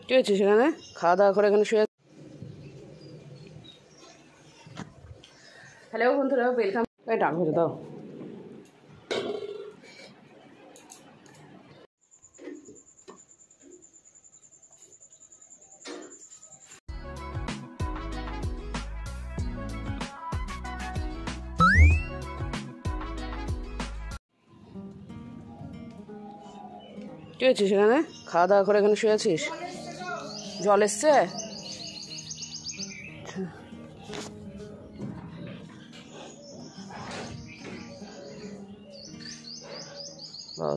কি হয়েছে সেখানে? খাওয়া দাওয়া করে এখানে শুয়ে। হ্যালো বন্ধুরা, ওয়েলকাম। ডাক হয়ে দাও। কি হয়েছে সেখানে? খাওয়া দাওয়া করে এখানে শুয়ে আছিস? জল এসছে?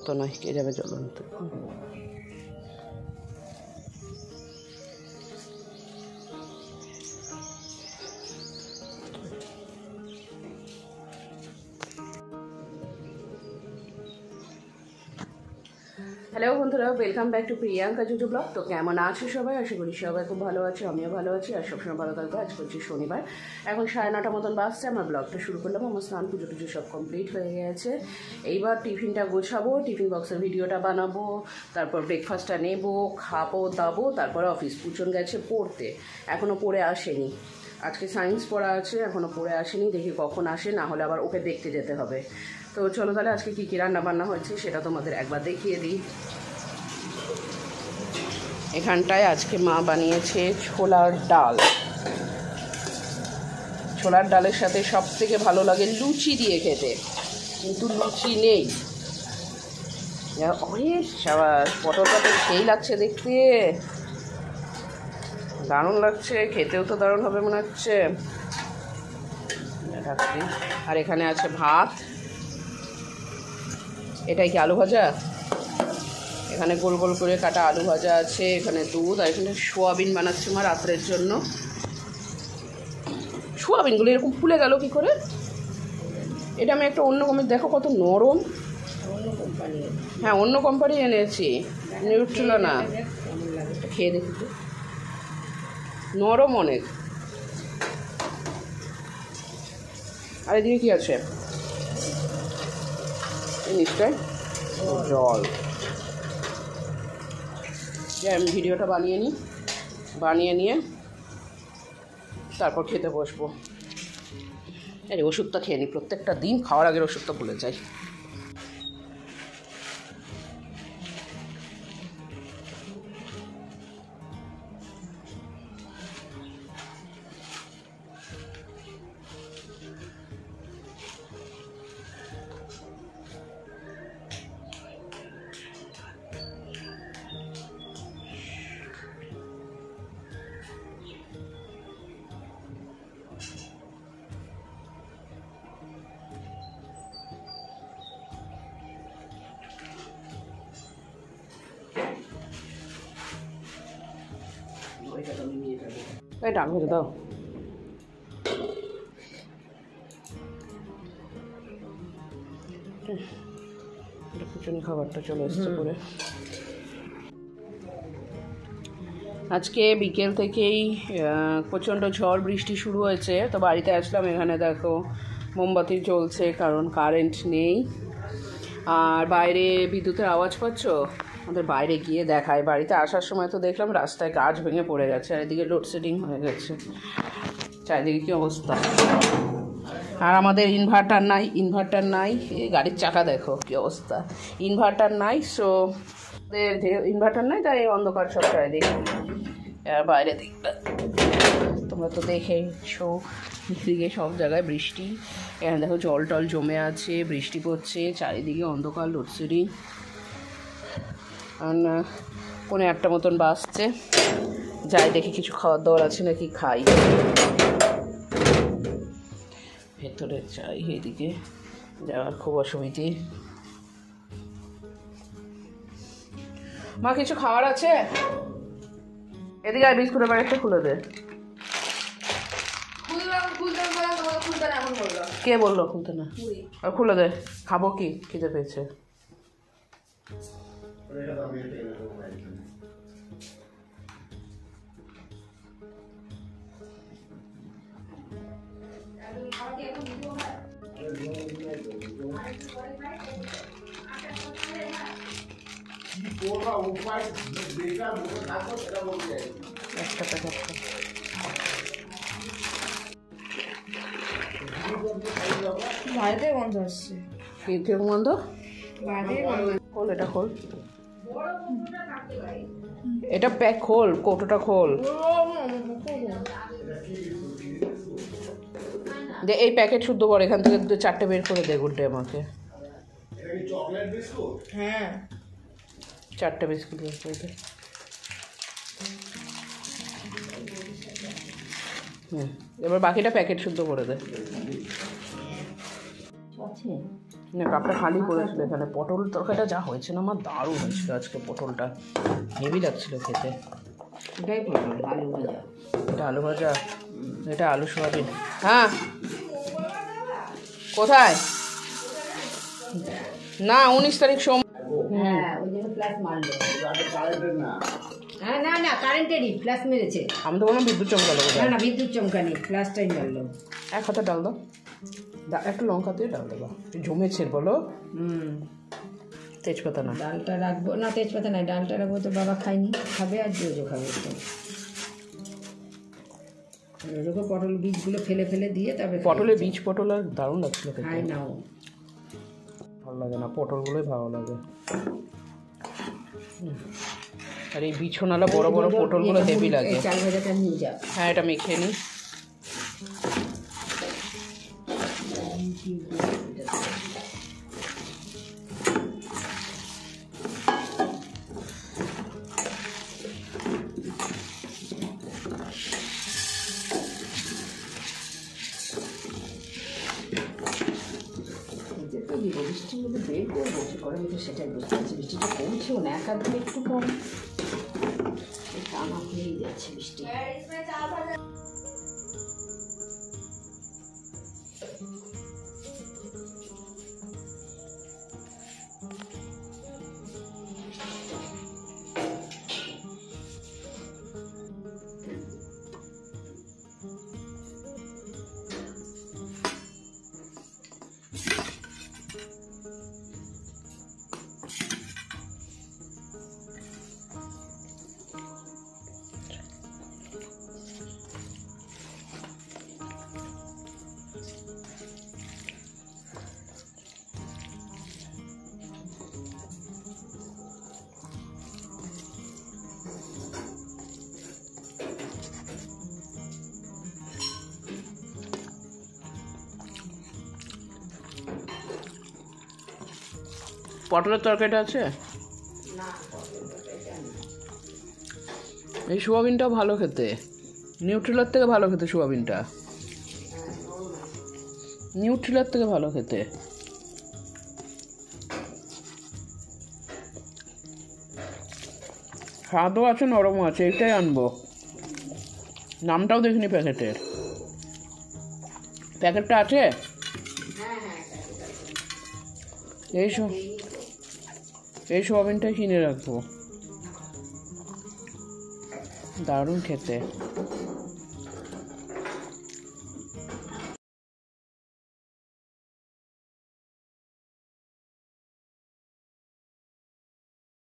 তো নয়, কে যাবে জল আনতে? হ্যালো বন্ধুরা, welcome back to Priyanka Juju blog. তো কেমন আছো সবাই? আশা করি সবাই খুব ভালো আছে, আমিও ভালো আছি আর সবসময় ভালো থাকবো। আজ করছি শনিবার, এখন 9:30 মতন বাজছে। আমার ব্লগটা শুরু করলাম। আমার স্নান পুজো টুজো সব কমপ্লিট হয়ে গেছে। এইবার টিফিনটা গোছাবো, টিফিন বক্সের ভিডিওটা বানাবো, তারপর ব্রেকফাস্টটা নেবো, খাবো দাবো, তারপর অফিস। পুচন গেছে পড়তে, এখনও পড়ে আসেনি। আজকে সায়েন্স পড়া আছে, এখনও পড়ে আসেনি। দেখি কখন আসে, না হলে আবার ওকে দেখতে যেতে হবে। তো চলো তাহলে আজকে কী কী রান্না বান্না হয়েছে সেটা তোমাদের একবার দেখিয়ে দিই। এখানটায় আজকে মা বানিয়েছে ছোলার ডাল। ছোলার ডালের সাথে সব থেকে ভালো লাগে লুচি দিয়ে খেতে, কিন্তু লুচি নেই। সাবাস, পটলটা তো সেই লাগছে দেখতে, দারুণ লাগছে, খেতেও তো দারুণ হবে মনে হচ্ছে। আর এখানে আছে ভাত। এটাই কি আলু ভাজা? এখানে গোল গোল করে কাটা আলু ভাজা আছে, এখানে দুধ, আর এখানে সোয়াবিন বানাচ্ছে মা রাত্রের জন্য। সোয়াবিনগুলো এরকম ফুলে গেল কি করে? এটা আমি একটা অন্য কোম্পানি, দেখো কত নরম। হ্যাঁ, অন্য কোম্পানি এনেছি, নিউট্রেলা না। খেয়ে দেখি তো, নরম অনেক। আর এদিকে কি আছে? নিশ্চয় জল। যে আমি ভিডিওটা বানিয়ে নিয়ে তারপর খেতে বসবো। আরে ওষুধটা খেয়ে নিই, প্রত্যেকটা দিন খাওয়ার আগের ওষুধটা ভুলে যাই। ডাক হয়ে দাও। কুচুনি খাবারটা চলে এসছে পরে। আজকে বিকেল থেকেই প্রচণ্ড ঝড় বৃষ্টি শুরু হয়েছে। তো বাড়িতে আসলাম, এখানে দেখো মোমবাতি জ্বলছে, কারণ কারেন্ট নেই। আর বাইরে বিদ্যুতের আওয়াজ পাচ্ছ? আমাদের বাইরে গিয়ে দেখায়। বাড়িতে আসার সময় তো দেখলাম রাস্তায় গাছ ভেঙে পড়ে গেছে, আর এদিকে লোডশেডিং হয়ে গেছে। চারিদিকে কী অবস্থা। আর আমাদের ইনভার্টার নাই। এই গাড়ির চাকা দেখো কী অবস্থা। ইনভার্টার নাই, সো ইনভার্টার নাই, তাই অন্ধকার সব চারিদিকে। আর বাইরে দেখবে, তোমরা তো দেখেছো এদিকে সব জায়গায় বৃষ্টি। এখানে দেখো জল টল জমে আছে, বৃষ্টি পড়ছে, চারিদিকে অন্ধকার, লোডশেডিং। আর 1:30 মতন বাজছে। যাই দেখি কিছু খাওয়ার দাওয়ার আছে নাকি, খাই। ভেতরে চাই, এদিকে যাওয়ার খুব অসুবিধে। মা কিছু খাওয়ার আছে? এদিকে আর বিস্কুটের প্যাকেটটা খুলে দে। কে বললো খুলতে না? আর খুলে দে, খাবো কি, খিদে পেয়েছে। একটা প্যাকেট বাইরে গন্ধ আসছে। কিরকম গন্ধ? খোল, এটা খোল, এটা প্যাক খোল, কৌটোটা খোল। দে এই প্যাকেট শুদ্ধ কর, এখান থেকে 4টে বের করে দে গুড্ডে আমাকে। হ্যাঁ 4টে বিস্কুট বের করে দে। এবার বাকিটা প্যাকেট শুদ্ধ করে দে। না কাপটা খালি করেছিল এখানে। পটল তরকারিটা যা হয়েছে না আমার, দারুণ হয়েছিল আজকে। পটলটা হেভি লাগছিল খেতে। এটাই পটল, আলু ভাজা। এটা আলু ভাজা, এটা আলু সোয়াবিন। হ্যাঁ কোথায়? না 19 তারিখ সোম। হ্যাঁ ওই জন্য প্লাস মারলো। হ্যাঁ না না কারেন্টেরই প্লাস মেরেছে। আমি তো বললাম বিদ্যুৎ চমকালো। না না বিদ্যুৎ চমকানি, প্লাসটাই মারলো। এক হাতে ডাল দাও, একটু লঙ্কা দিয়ে ডাল দেবা। জমেছে বলো। তেজপাতা না, ডালটা রাখবো না, তেজপাতা নাই, ডালটা রাখবো। তো বাবা খাইনি, খাবে আর জোজো খাবে। জোজোকে পটল বীজগুলো ফেলে ফেলে দিয়ে তারপরে পটলের বীজ পটল আর দারুণ লাগছিল খেতে। খাই না ও, ভালো লাগে না, পটলগুলোই ভালো লাগে। আর এই বিছনালা বড় বড় পটলগুলো হেভি লাগে। চাল ভাজাটা নিয়ে যা। হ্যাঁ এটা মেখে নিই। বৃষ্টির মধ্যে বের করবো কি করে, আমি তো সেটাই বুঝতে পারছি। বৃষ্টিটা কমছেও না, একাধ দিন একটু কম, টানা হয়েই যাচ্ছে বৃষ্টি। পটলের তরকারিটা আছে। এই সোয়াবিনটাও ভালো খেতে, নিউট্রিলার থেকে ভালো খেতে। সোয়াবিনটা নিউট্রিলার থেকে ভালো খেতে। স্বাদও আছে, নরমও আছে। এটাই আনবো। নামটাও দেখিনি প্যাকেটের। প্যাকেটটা আছে। এই সোয়াবিনটাই কিনে রাখবো, দারুণ খেতে।